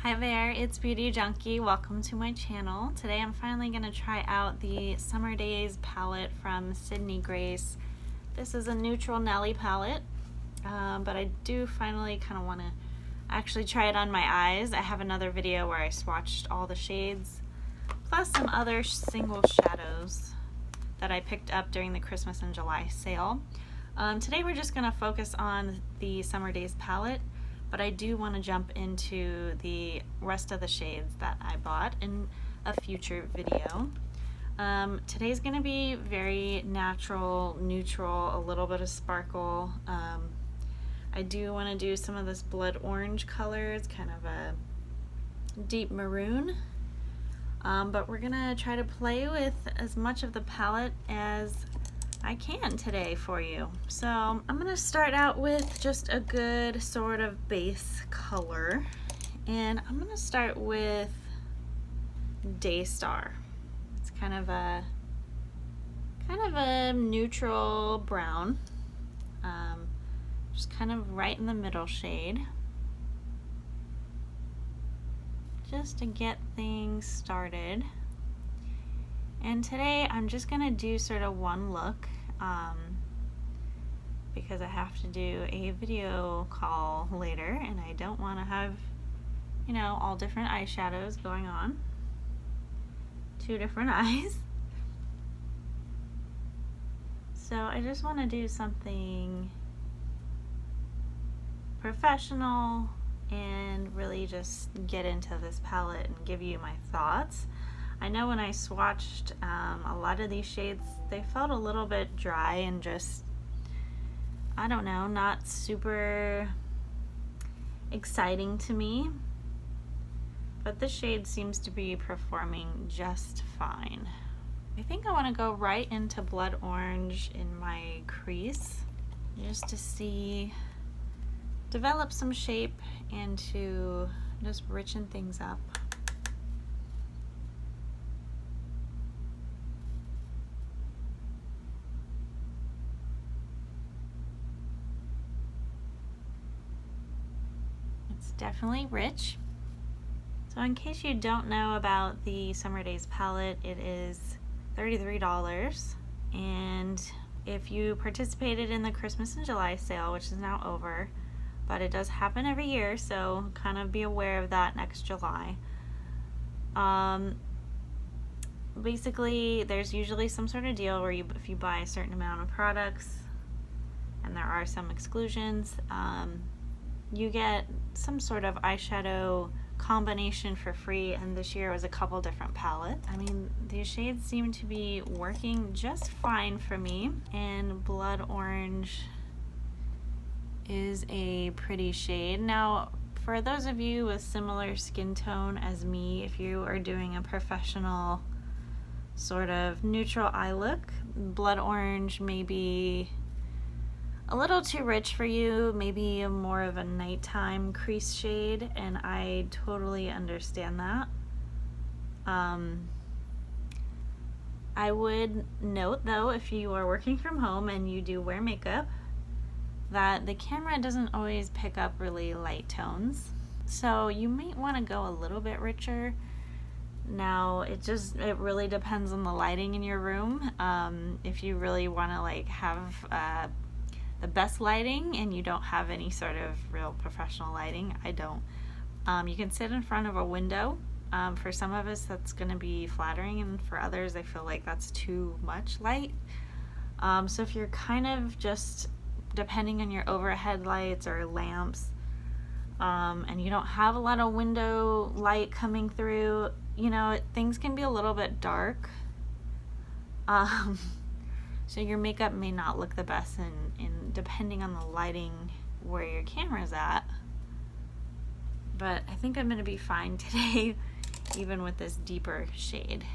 Hi there, it's Beauty Junkie. Welcome to my channel. Today I'm finally going to try out the Summer Days palette from Sydney Grace. This is a neutral Nelly palette, but I do finally kind of want to actually try it on my eyes. I have another video where I swatched all the shades, plus some other single shadows that I picked up during the Christmas and July sale. Today we're just going to focus on the Summer Days palette, but I do want to jump into the rest of the shades that I bought in a future video. Today's going to be very natural, neutral, a little bit of sparkle. I do want to do some of this blood orange color. It's kind of a deep maroon. But we're going to try to play with as much of the palette as I can today for you. So I'm going to start out with just a good sort of base color, and I'm going to start with Daystar. It's kind of a neutral brown, just kind of right in the middle shade, just to get things started. And today I'm just going to do sort of one look because I have to do a video call later and I don't want to have, you know, all different eyeshadows going on. Two different eyes. So I just want to do something professional and really just get into this palette and give you my thoughts. I know when I swatched a lot of these shades, they felt a little bit dry and just, I don't know, not super exciting to me. But this shade seems to be performing just fine. I think I want to go right into blood orange in my crease just to see, develop some shape and to just richen things up. Definitely rich. So in case you don't know about the Summer Days palette, it is $33, and if you participated in the Christmas and July sale, which is now over, but it does happen every year, so kind of be aware of that next July. Basically there's usually some sort of deal where if you buy a certain amount of products, and there are some exclusions, you get some sort of eyeshadow combination for free, and this year was a couple different palettes. I mean, these shades seem to be working just fine for me, and blood orange is a pretty shade. Now, for those of you with similar skin tone as me, if you are doing a professional sort of neutral eye look, blood orange may be a little too rich for you, maybe more of a nighttime crease shade, and I totally understand that. I would note though, if you are working from home and you do wear makeup, that the camera doesn't always pick up really light tones, so you might want to go a little bit richer. Now it really depends on the lighting in your room. If you really want to like have the best lighting and you don't have any sort of real professional lighting, I don't. You can sit in front of a window. For some of us that's going to be flattering, and for others I feel like that's too much light. So if you're kind of just depending on your overhead lights or lamps, and you don't have a lot of window light coming through, you know, things can be a little bit dark. So your makeup may not look the best in depending on the lighting where your camera's at. But I think I'm going to be fine today, even with this deeper shade.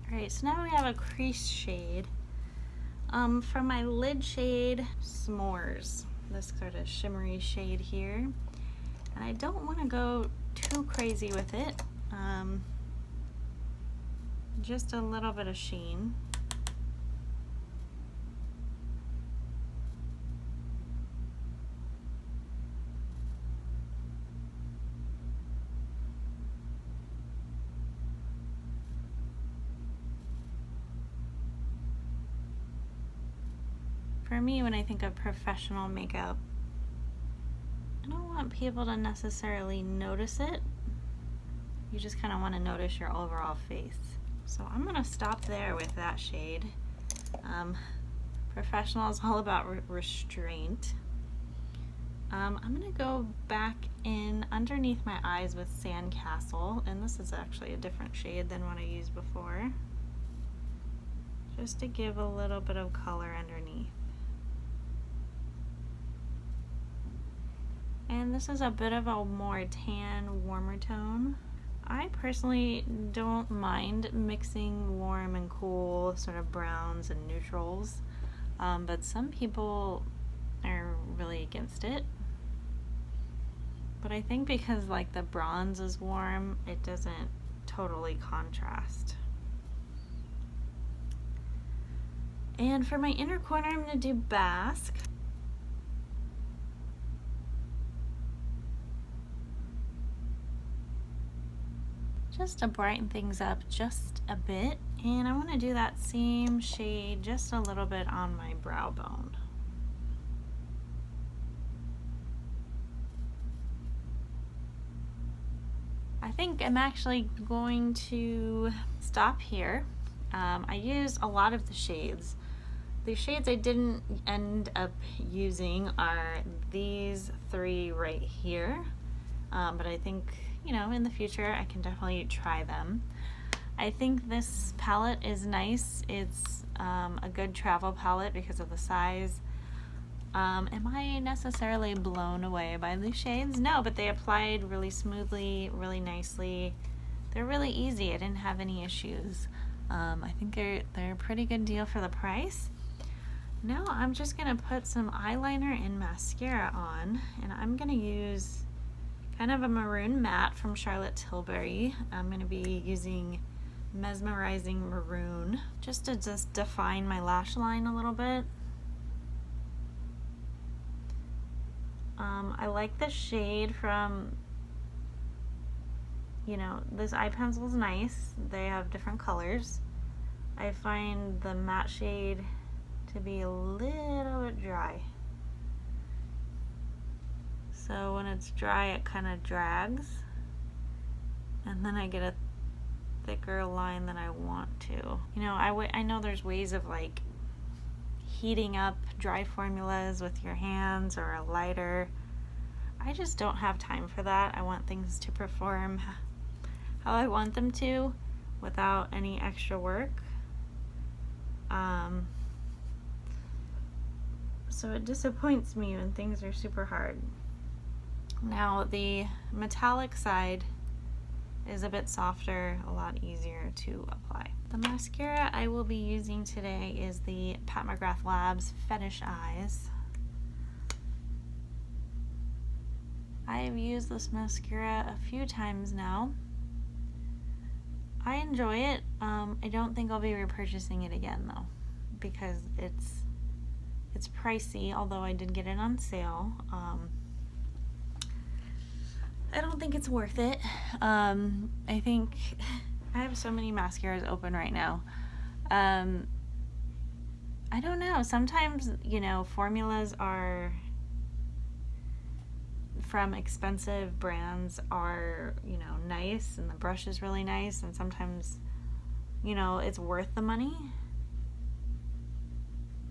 Alright, so now we have a crease shade. For my lid shade, S'mores, this sort of shimmery shade here. And I don't want to go too crazy with it. Just a little bit of sheen. For me, when I think of professional makeup, I don't want people to necessarily notice it. You just kind of want to notice your overall face. So I'm going to stop there with that shade. Professional is all about restraint. I'm going to go back in underneath my eyes with Sandcastle, and this is actually a different shade than what I used before, just to give a little bit of color underneath. And this is a bit of a more tan, warmer tone. I personally don't mind mixing warm and cool sort of browns and neutrals, but some people are really against it. But I think because like the bronze is warm, it doesn't totally contrast. And for my inner corner, I'm going to do Basque. Just to brighten things up just a bit, and I want to do that same shade just a little bit on my brow bone. I think I'm actually going to stop here. I used a lot of the shades. The shades I didn't end up using are these three right here, but I think, you know, in the future I can definitely try them. I think this palette is nice. It's a good travel palette because of the size. Am I necessarily blown away by these shades? No, but they applied really smoothly, really nicely. They're really easy. I didn't have any issues. I think they're a pretty good deal for the price. Now I'm just gonna put some eyeliner and mascara on, and I'm gonna use kind of a maroon matte from Charlotte Tilbury. I'm gonna be using Mesmerizing Maroon just to define my lash line a little bit. I like the shade from, you know, this eye pencil is nice. They have different colors. I find the matte shade to be a little bit dry. So when it's dry, it kind of drags, and then I get a thicker line than I want to. You know, I know there's ways of like heating up dry formulas with your hands or a lighter. I just don't have time for that. I want things to perform how I want them to without any extra work. So it disappoints me when things are super hard. Now the metallic side is a bit softer, a lot easier to apply. The mascara I will be using today is the Pat McGrath Labs Fetish Eyes. I've used this mascara a few times now. I enjoy it. I don't think I'll be repurchasing it again though, because it's pricey, although I did get it on sale. I don't think it's worth it. I think I have so many mascaras open right now. I don't know. Sometimes, you know, formulas are from expensive brands are, you know, nice, and the brush is really nice, and sometimes, you know, it's worth the money.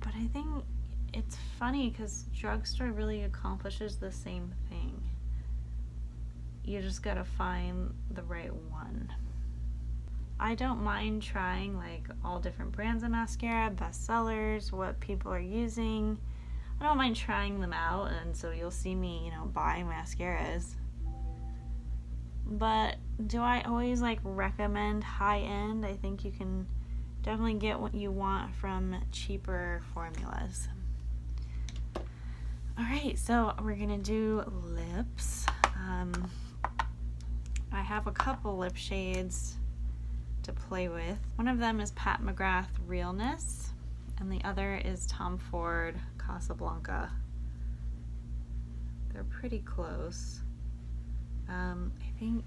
But I think it's funny because drugstore really accomplishes the same thing. You just gotta find the right one. I don't mind trying like all different brands of mascara, bestsellers, what people are using. I don't mind trying them out, and so you'll see me, you know, buy mascaras. But do I always like recommend high end? I think you can definitely get what you want from cheaper formulas. Alright, so we're gonna do lips. I have a couple lip shades to play with. One of them is Pat McGrath Realness, and the other is Tom Ford Casablanca. They're pretty close. I think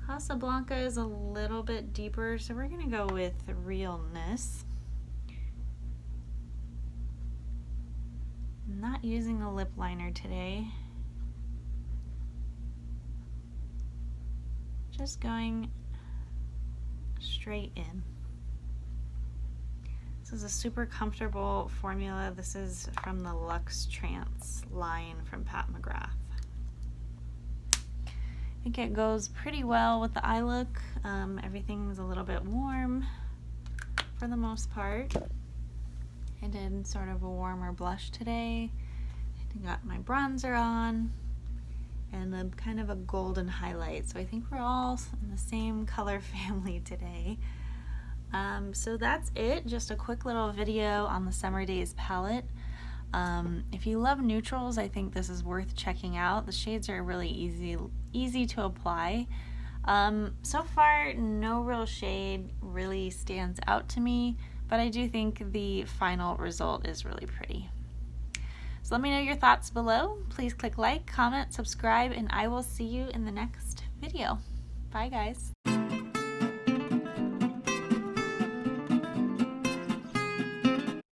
Casablanca is a little bit deeper, so we're gonna go with Realness. I'm not using a lip liner today. Just going straight in. This is a super comfortable formula. This is from the Luxe Trance line from Pat McGrath. I think it goes pretty well with the eye look. Everything's a little bit warm for the most part. I did sort of a warmer blush today. I got my bronzer on and a kind of a golden highlight. So I think we're all in the same color family today. So that's it, just a quick little video on the Summer Days palette. If you love neutrals, I think this is worth checking out. The shades are really easy to apply. So far, no real shade really stands out to me, but I do think the final result is really pretty. So let me know your thoughts below. Please click like, comment, subscribe, and I will see you in the next video. Bye guys.